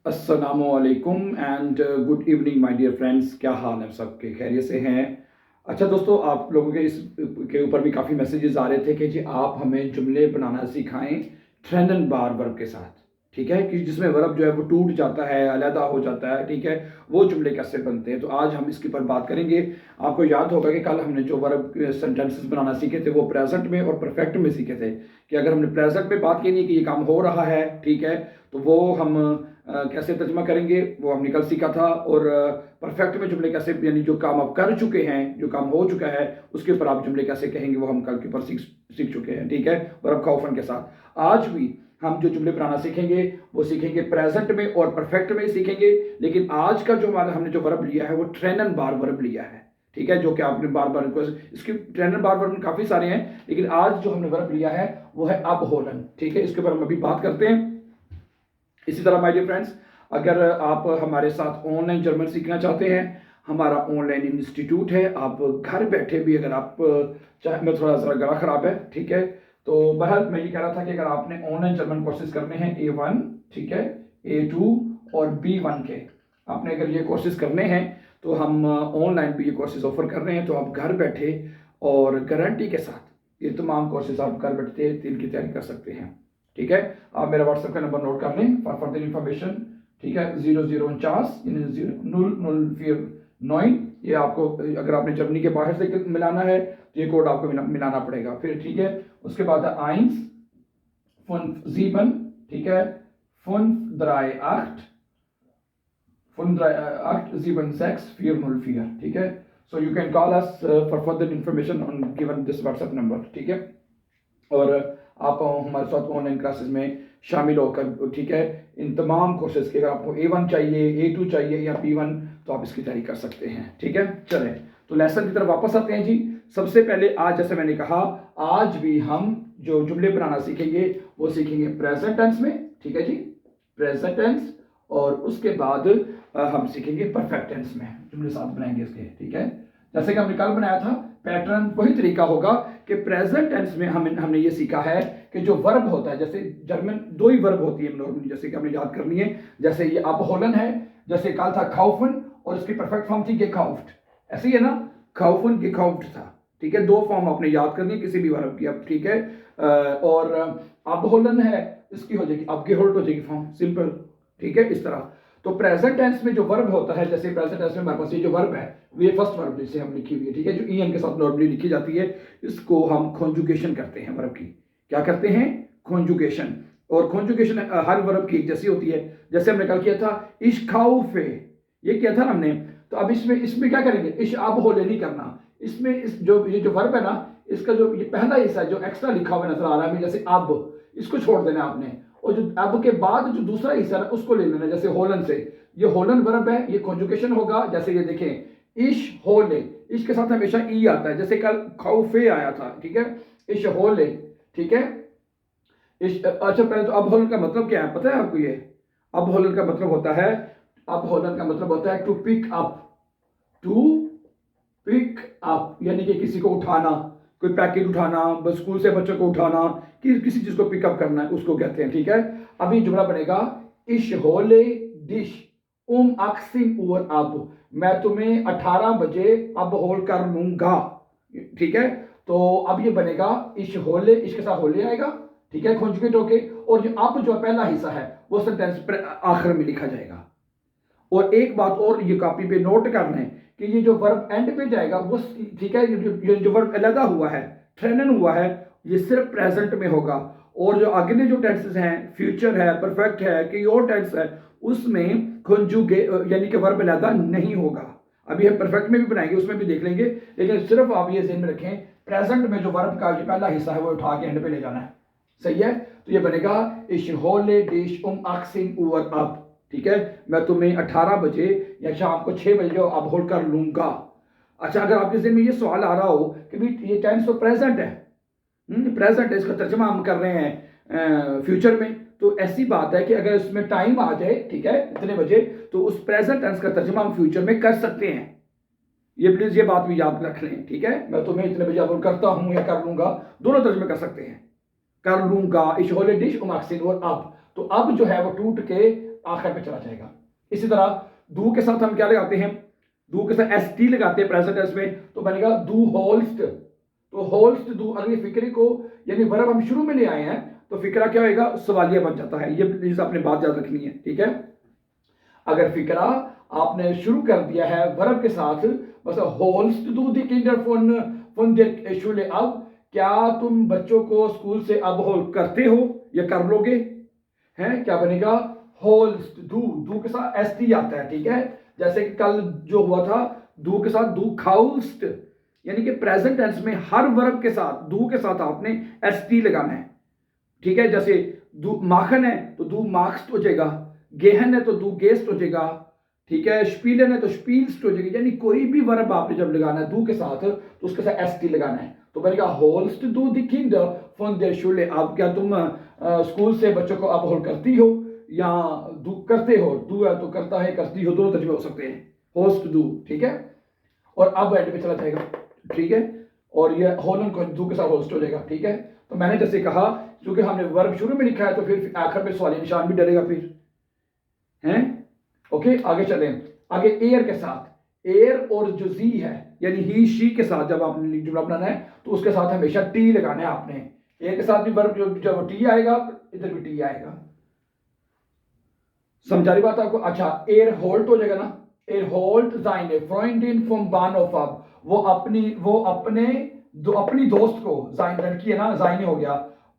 अस्सलामुअलैकुम and good evening my dear friends. क्या हाल है सबके? खैरियत से हैं? अच्छा दोस्तों, आप लोगों के इस के ऊपर भी काफ़ी मैसेजेस आ रहे थे कि जी आप हमें जुमले बनाना सिखाएं ट्रेनन बार वर्ब के साथ। ठीक है, कि जिसमें वर्ब जो है वो टूट जाता है, अलहदा हो जाता है। ठीक है, वो जुमले कैसे बनते हैं, तो आज हम इसके ऊपर बात करेंगे। आपको याद होगा कि कल हमने जो वर्ब सेंटेंसेस बनाना सीखे थे वो प्रेजेंट में और परफेक्ट में सीखे थे। कि अगर हमने प्रेजेंट में बात की नहीं कि ये काम हो रहा है, ठीक है, तो वो हम कैसे तर्जमा करेंगे वो हमने कल सीखा था। और परफेक्ट में जुमले कैसे, यानी जो काम आप कर चुके हैं, जो काम हो चुका है, उसके ऊपर आप जुमले कैसे कहेंगे वो हम कल के ऊपर सीख चुके हैं। ठीक है, वर्ब खौफन के साथ आज भी हम जो जुमले बनाना सीखेंगे वो सीखेंगे प्रेजेंट में और परफेक्ट में सीखेंगे। लेकिन आज का जो हमारा हमने जो वर्ब लिया है वो ट्रेनन बार वर्ब लिया है। ठीक है, जो कि आपने बार बार इसके ट्रेनन बार वर्ब काफ़ी सारे हैं, लेकिन आज जो हमने वर्ब लिया है वो है अब होलन। ठीक है, इसके ऊपर हम अभी बात करते हैं। इसी तरह माय डियर फ्रेंड्स, अगर आप हमारे साथ ऑनलाइन जर्मन सीखना चाहते हैं, हमारा ऑनलाइन इंस्टीट्यूट है। आप घर बैठे भी अगर आप चाहे, मैं थोड़ा सा गला खराब है, ठीक है, तो बहरहाल मैं ये कह रहा था कि अगर आपने ऑनलाइन जर्मन कोर्सेज करने हैं A1, ठीक है, A2 और B1 के, आपने अगर ये कोर्सेज करने हैं तो हम ऑनलाइन भी ये कोर्सेज ऑफर कर रहे हैं। तो आप घर बैठे और गारंटी के साथ ये तमाम कोर्सेज आप घर बैठे इनकी तैयारी कर सकते हैं। ठीक है, आप मेरा व्हाट्सएप का नंबर नोट कर लें फॉर फर्दर इन्फॉर्मेशन। ठीक है, 0049 0049। ये आपको अगर आपने जर्मनी के बाहर से मिलाना है तो ये कोड आपको मिलाना पड़ेगा फिर। ठीक है, उसके बाद है 157, ठीक है, 538 538 ठीक है। So you can call us for further information on given this WhatsApp number. ठीक है, और आप हमारे साथ ऑनलाइन क्लासेस में शामिल होकर, ठीक है, इन तमाम कोर्सेज के अगर आपको A1 चाहिए, A2 चाहिए या B1, तो आप इसकी तैयारी कर सकते हैं। ठीक है, चलें तो लेसन की तरफ वापस आते हैं जी। सबसे पहले आज, जैसे मैंने कहा, आज भी हम जो जुमले बनाना सीखेंगे वो सीखेंगे प्रेजेंट टेंस में। ठीक है जी, प्रेजेंट टेंस, और उसके बाद हम सीखेंगे परफेक्ट टेंस में, जुमले साथ बनाएंगे इसके। ठीक है, जैसे कि हमने कल बनाया था, पैटर्न वही तरीका होगा कि प्रेजेंट टेंस में हमने ये सीखा है कि जो वर्ब होता है, जैसे जर्मन दो ही वर्ब होती है नॉर्मली, जैसे कि हमने याद करनी है। जैसे ये अब होलन है, जैसे कल था खाउफन, और इसकी परफेक्ट फॉर्म थी गेकाउफ्ट। ऐसे ही है ना, खाउफन गेकाउफ्ट था। ठीक है, दो फॉर्म आपने याद करनी है किसी भी वर्ब की अब। ठीक है, और अब होलन है, इसकी हो जाएगी अब गेहोल्ट हो जाएगी फॉर्म, सिंपल। ठीक है, इस तरह। तो प्रेजेंट टेंस में जो वर्ब होता है, जैसे प्रेजेंट टेंस में हमारे पास ये जो वर्ब है ये फर्स्ट वर्ब जिसे हम लिखी हुई है, ठीक है, जो ईएन के साथ नॉर्मली लिखी जाती है, इसको हम कॉन्जुगेशन करते हैं वर्ब की। क्या करते हैं? कॉन्जुगेशन। और कॉन्जुगेशन हर वर्ब की एक जैसी होती है। जैसे हमने कल किया था इश्काउफे, ये किया था हमने। तो अब इसमें इसमें क्या करेंगे? इश अब होले नहीं करना। इसमें इस जो ये जो वर्ब है ना, इसका जो ये पहला हिस्सा है जो एक्स्ट्रा लिखा हुआ नजर आ रहा है, जैसे अब, इसको छोड़ देना आपने, और जो अब के बाद जो दूसरा हिस्सा है उसको ले लेना। जैसे होलन से, ये होलन वर्ब है, ये कॉन्जुगेशन होगा। जैसे ये देखें, इश होले, इश के साथ हमेशा ई आता है, जैसे कल खौफे आया था। ठीक है, इश होले, ठीक है, इश। अच्छा, पहले तो अब होलन का मतलब क्या है पता है आपको? ये अब होलन का मतलब होता है, अब होलन का मतलब होता है to pick up. To pick up यानी कि किसी को उठाना, कोई पैकेट उठाना, बस स्कूल से बच्चों को उठाना, कि किसी चीज को पिकअप करना है, उसको कहते हैं। ठीक है, अभी जुमला बनेगा इश होले डिश अक्सिम और अब, मैं तुम्हें 18 बजे अब होल कर लूंगा। ठीक है, तो अब ये बनेगा इश होले, इसके साथ होले आएगा, ठीक है, कॉन्जुगेट होके, और जो अब जो पहला हिस्सा है वो सेंटेंस पर आखिर में लिखा जाएगा। और एक बात और ये कॉपी पे नोट करना है कि ये जो वर्ब एंड पे जाएगा वो, ठीक है, ये जो वर्ब अलग हुआ है, ट्रेनन हुआ है, ये सिर्फ प्रेजेंट में होगा। और जो अगले जो टेंसेस हैं, फ्यूचर है, परफेक्ट है, कि और टेंस है, उसमें कॉन्जुगे यानी कि वर्ब अलग नहीं होगा। अभी हम परफेक्ट में भी बनाएंगे, उसमें भी देख लेंगे, लेकिन सिर्फ आप ये ध्यान में रखें, प्रेजेंट में जो वर्ब का जो पहला हिस्सा है वो उठा के एंड पे ले जाना है। सही है, तो ये बनेगा इश होले डिश अक्सिन उवर अब। ठीक है, मैं तुम्हें 18 बजे या शाम को 6 बजे अब होल्ड कर लूंगा। अच्छा, अगर आपके जिन में ये सवाल आ रहा हो कि भाई ये टेंस तो प्रेजेंट है, प्रेजेंट है, इसका तर्जमा हम कर रहे हैं फ्यूचर में, तो ऐसी बात है कि अगर इसमें टाइम आ जाए, ठीक है, इतने बजे, तो उस प्रेजेंट टेंस का तर्जमा हम फ्यूचर में कर सकते हैं। ये प्लीज ये बात भी याद रख लें। ठीक है, मैं तुम्हें इतने बजे अब करता हूं या कर लूंगा, दोनों तर्जमे कर सकते हैं। कर लूंगा इश होले डिश और अब, तो अब जो है वो टूट के आखिर पे चला जाएगा। इसी तरह दू के साथ हम क्या लगाते हैं, दू के साथ एस टी लगाते हैं प्रेजेंट टेंस में, तो बनेगा दू होल्स्ट। तो होल्स्ट दू, अगर ये फिक्रे को यानी वर्ब हम शुरू में ले आए हैं तो फिक्रा क्या होगा, सवालिया बन जाता है। ये प्लीज आपने बात याद रखनी है, ठीक है। अगर फिक्रा आपने शुरू कर दिया है वर्ब के साथ, बस होल्स्ट दू दी किंडर फन देर शुले, अब क्या तुम बच्चों को स्कूल से अब होल करते हो या कर लोगे, हैं, क्या बनेगा, होल्स्ट दू, दू के साथ एस टी आता है, ठीक है। जैसे कि कल जो हुआ था, दू के साथ दू खाउस्ट, यानी कि प्रेजेंट टेंस में हर वर्ब के साथ दू के साथ आपने एस टी लगाना है, ठीक है। जैसे दू माखन है तो दू मार्क्स हो जाएगा, गेहन है तो दू गेस्ट हो जाएगा, ठीक है। स्पीलन है तो स्पील्स्ट हो जाएगी। यानी कोई भी वर्ब आपने जब लगाना है दू के साथ तो उसके साथ एस टी लगाना है। तो बनेगा होल्स्ट दू द किंडर फॉन देयर शुले, अब क्या तुम स्कूल से बच्चों को अब होल करती हो या दू करते हो, दू है तो करता है, करती हो, दोनों तर्जुमे हो सकते हैं, होस्ट दू, ठीक है। और अब एंड पे चला जाएगा, ठीक है। और ये होलन को दू के साथ होस्ट हो जाएगा, ठीक है। तो मैंने जैसे कहा, क्योंकि हमने वर्ब शुरू में लिखा है तो फिर आखिर में सवाली निशान भी डलेगा फिर, हैं, ओके। आगे चलें, आगे एयर के साथ, एयर और जो जी है यानी ही शी के साथ जब आपने जुमला बनाना है तो उसके साथ हमेशा टी लगाना है आपने। एयर के साथ भी वर्ब जब टी आएगा इधर भी टी आएगा। समझा रही बात आपको? अच्छा, एयर होल्ट हो जाएगा ना, एयर होल्ट जाइने फ्रॉइंडिन फ्रॉम बानोफ, अब वो अपनी दोस्त को, जाइन लड़की है ना, जाइने हो गया,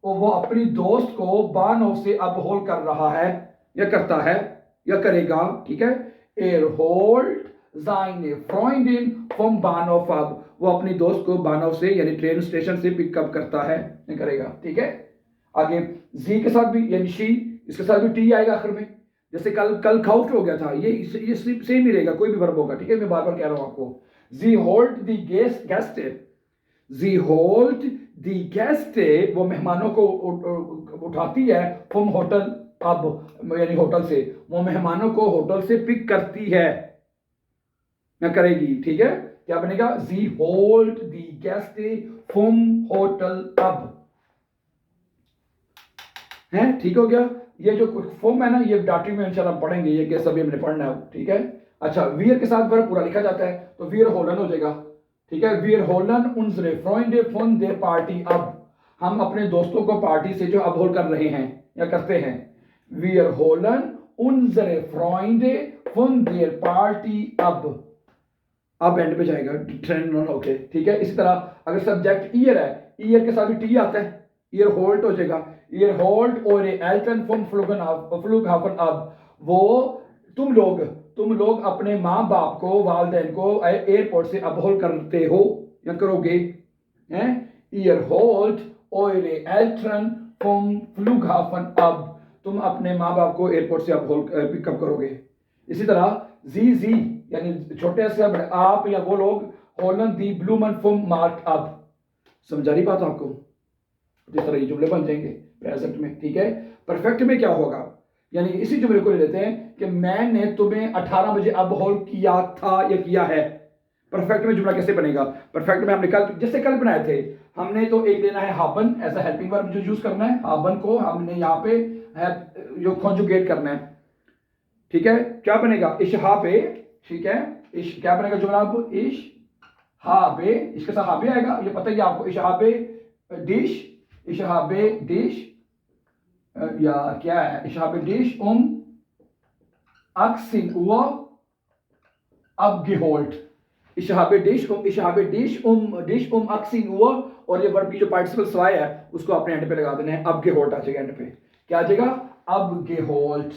वो अपनी दोस्त को बानोफ से अब होल्ड कर रहा है या करता है या करेगा, ठीक है। एयर होल्ट जाइने फ्रॉइंडिन फ्रॉम बानोफ, अब वो अपनी दोस्त को बानोफ से यानी ट्रेन स्टेशन से पिकअप करता है या करेगा, ठीक है। आगे जी के साथ भी यानी शी, इसके साथ भी टी आएगा आखिर में। जैसे कल खाउस्ट हो गया था, ये सेम ही रहेगा, कोई भी वर्ब होगा, ठीक है। मैं बार बार कह रहा हूं आपको, जी होल्ड दी गेस्ट, जी होल्ड दी गेस्ट, वो मेहमानों को उठाती है, फ्रॉम होटल, अब यानी होटल से, वो मेहमानों को होटल से पिक करती है या करेगी, ठीक है। क्या बनेगा, जी होल्ड दी गेस्ट फ्रॉम होटल अब, है, ठीक हो गया। ये जो फॉर्म है ना, ये डाटी में इंशाल्लाह पढ़ेंगे, ये केस अभी हमने पढ़ना है, ठीक है। अच्छा, वियर के साथ वर्ब पूरा लिखा जाता है तो वियर होलन हो जाएगा, ठीक है। वियर होलन उनजरे फ्रॉइंडे फॉन देयर पार्टी, अब हम अपने दोस्तों को पार्टी से जो अब होल कर रहे हैं या करते हैं। वियर होलन उनजरे फ्रॉइंडे फॉन देयर पार्टी अब एंड पे जाएगा ट्रेंड ओके, ठीक है। इसी तरह अगर सब्जेक्ट ईयर है, ईयर के साथ भी टी आता है, ईयर होल्ट हो जाएगा, ईयर होल्ट और एल्टन फ्रॉम फ्लुगहाफन, अब वो तुम लोग अपने माँ बाप को, वालदेन को एयरपोर्ट से अब होल्ड करते हो या करोगे, हैं। ईयर होल्ट और एल्टन फ्रॉम फ्लुगहाफन, अब तुम अपने माँ बाप को एयरपोर्ट से अब होल्ड पिकअप करोगे। इसी तरह जी यानी छोटे से आप या वो लोग होलन दी ब्लूमन फ्रॉम मार्क, अब समझा रही बात आपको? जिस तरह ये जुमले बन जाएंगे प्रेजेंट में, ठीक है। परफेक्ट में क्या होगा, यानी इसी जुमले को ले लेते हैं कि मैंने तुम्हें 18 बजे अब होल किया था या किया है। परफेक्ट में जुमला कैसे बनेगा? परफेक्ट में हमने जैसे कल बनाए थे, हमने तो एक लेना है हाबन एज अ हेल्पिंग वर्ब जो यूज करना है, हाबन को हमने यहाँ पे जो कॉन्जुगेट करना है, ठीक है। क्या बनेगा, इशहाबे, ठीक है। क्या बनेगा जुमला आपको, इशहाबे, इसके साथ हाबे आएगा, ये पता ही आपको, इशहाबे डिश, इशहाबे डिश या क्या है, इशहाबे डिश अक्सिन उआ अब geholt, इशहाबे डिश अक्सिन उआ, और ये वर्ब की जो पार्टिसिपल स्वाय है उसको अपने एंड पे लगा देना है, अब geholt आ जाएगा एंड पे। क्या आ जाएगा, अब geholt,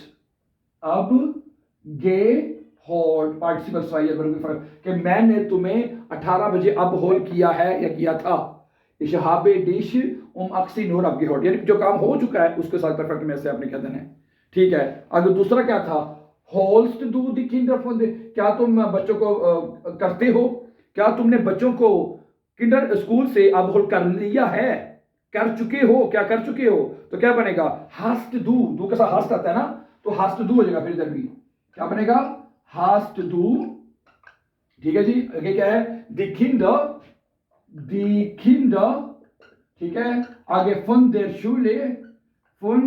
पार्टिसिपल स्वाय है वर्ब की, कि मैंने तुम्हें 18 बजे अब होल किया है या किया था। इशहाबे डिश अक्सी नूर अब geholt, यानी जो काम हो चुका है उसके साथ परफेक्ट में से आपने कह देना है, ठीक है। अगर दूसरा क्या था, होल्स्ट दू दी किंडर फॉन दे, क्या तुम बच्चों को करते हो, क्या तुमने बच्चों को किंडर स्कूल से अब होल कर लिया है, कर चुके हो, क्या कर चुके हो, तो क्या बनेगा, हास्ट दू के साथ हास्ट आता है ना, तो हास्ट दू हो जाएगा फिर इधर भी, क्या बनेगा, हास्ट दू, ठीक है जी। आगे क्या है, दी किंडर, ठीक है। आगे फन देर शूले, फन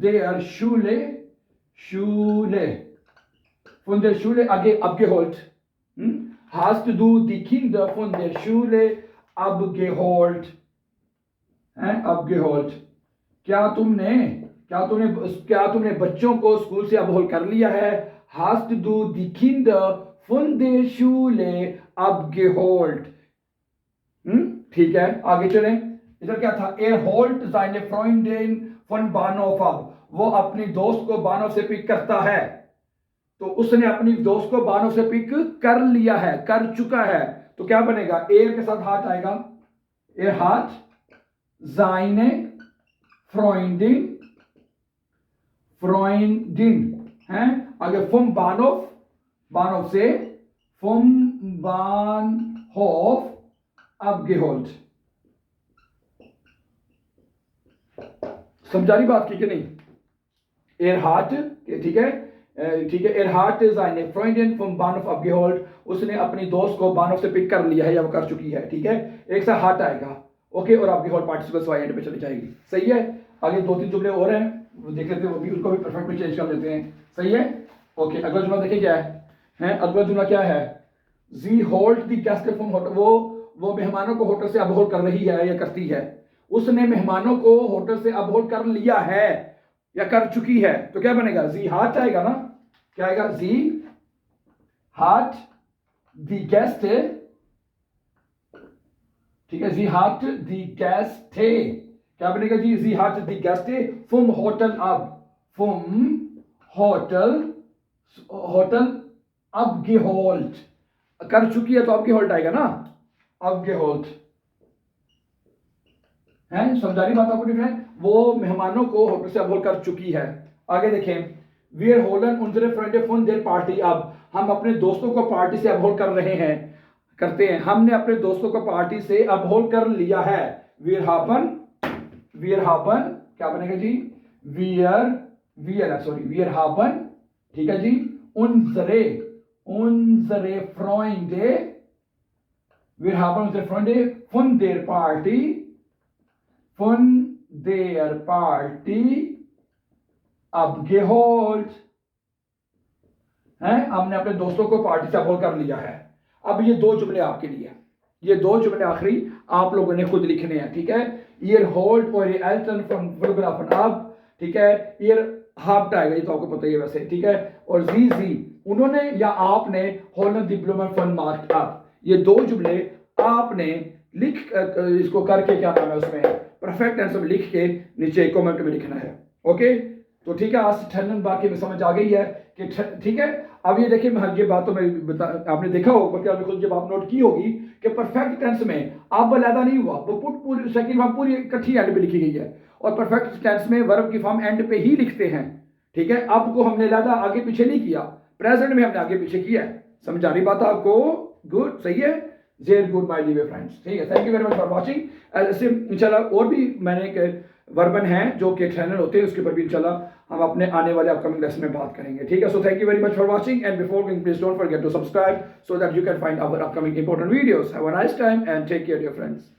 देयर Schule von der Schule abgeholt. Hast du die Kinder von der Schule abgeholt? Abgeholt. क्या तुमने बच्चों को स्कूल से अबहोल कर लिया है? Hast du die Kinder von der Schule abgeholt? ठीक है, आगे चलें। इधर क्या था? Er holt seine Freundin von Bahnhof ab. वो अपनी दोस्त को बानोफ से पिक करता है, तो उसने अपनी दोस्त को बानोफ से पिक कर लिया है, कर चुका है, तो क्या बनेगा? एर के साथ हाथ आएगा। Er hat seine Freundin है। आगे vom बानोफ से, vom Bahnhof abgeholt। समझा रही बात की कि नहीं? Er hat, ठीक है, er hat seine Freundin vom Bahnhof abgeholt। उसने अपनी दोस्त को बानोफ से पिक कर लिया है या वो कर चुकी है, ठीक है। एक सा हाथ आएगा, ओके, और abgeholt पार्टिसिपल्स वाई एंड पे चली जाएगी। सही है। आगे 2-3 जुमले और हैं, वो देख लेते हैं, वो भी उसको भी परफेक्ट में चेंज कर लेते हैं। सही है, ओके। अगला जुमला देखिए क्या है, अगला जुमला क्या है? जी होल्ड दी गेस्ट फ्रॉम होटल। वो मेहमानों को होटल से अबहोल कर रही है या करती है। उसने मेहमानों को होटल से अबहोल कर लिया है या कर चुकी है, तो क्या बनेगा? जी हाथ आएगा ना, क्या आएगा? जी हाथ दी गेस्ट, ठीक है, जी हाथ दी गेस्ट, क्या बनेगा जी? जी हाथ दी गेस्ट फ्रॉम होटल अब, फ्रॉम होटल abgeholt। कर चुकी है तो abgeholt आएगा ना, abgeholt है। समझानी बात आपको डिफरेंट? वो मेहमानों को होटल से अबहोल कर चुकी है। आगे देखें, wir holen unsere Freunde von der Party ab। हम अपने दोस्तों को पार्टी से अबहोल कर रहे हैं, करते हैं। हमने अपने दोस्तों को पार्टी से अबहोल कर लिया है। wir haben क्या बनेगा जी? wir haben, ठीक है जी, unsere Freunde, wir haben unsere Freunde von der Party abgeholt है। हमने अपने दोस्तों को पार्टी से अबहोल कर लिया है। अब ये 2 जुमले आपके लिए, ये 2 जुमले आखिरी आप लोगों ने खुद लिखने हैं, ठीक है। ihr holt eure Eltern vom Flughafen ab, ठीक है। ihr habt आएगा, ये तो आपको पता ही है वैसे, ठीक है। और जी उन्होंने या आपने होलन डिप्लोमा फन मार्क अप। ये 2 जुमले आपने लिख इसको करके, क्या नाम है उसमें, परफेक्ट आंसर में लिख के नीचे कमेंट में लिखना है, ओके। तो ठीक है, आज ठंडन बाकी में समझ आ गई है कि ठीक है। अब ये देखिए, मैं ये बात तो मैं आपने देखा होगा कि आपने खुद जब आप नोट की होगी कि परफेक्ट टेंस में अब अलहदा नहीं हुआ, वो पूरी सेकंड फॉर्म पूरी इकट्ठी एंड पे लिखी गई है, और परफेक्ट टेंस में वर्ब की फॉर्म एंड पे ही लिखते हैं, ठीक है। अब को हमने अलहदा आगे पीछे नहीं किया, प्रेजेंट में हमने आगे पीछे किया है। समझा रही बात आपको? गुड, सही है, very good my dear friends, ठीक है। Thank you very much for watching. ऐसे इंशाल्लाह और भी मैंने वर्बन हैं जो कि ट्रेनर होते हैं, उसके ऊपर भी इंशाल्लाह हम अपने आने वाले अपकमिंग लेसन में बात करेंगे, ठीक है। So thank you very much for watching, and before going please don't forget to subscribe so that you can find our upcoming important videos. Have a nice time and take care dear friends.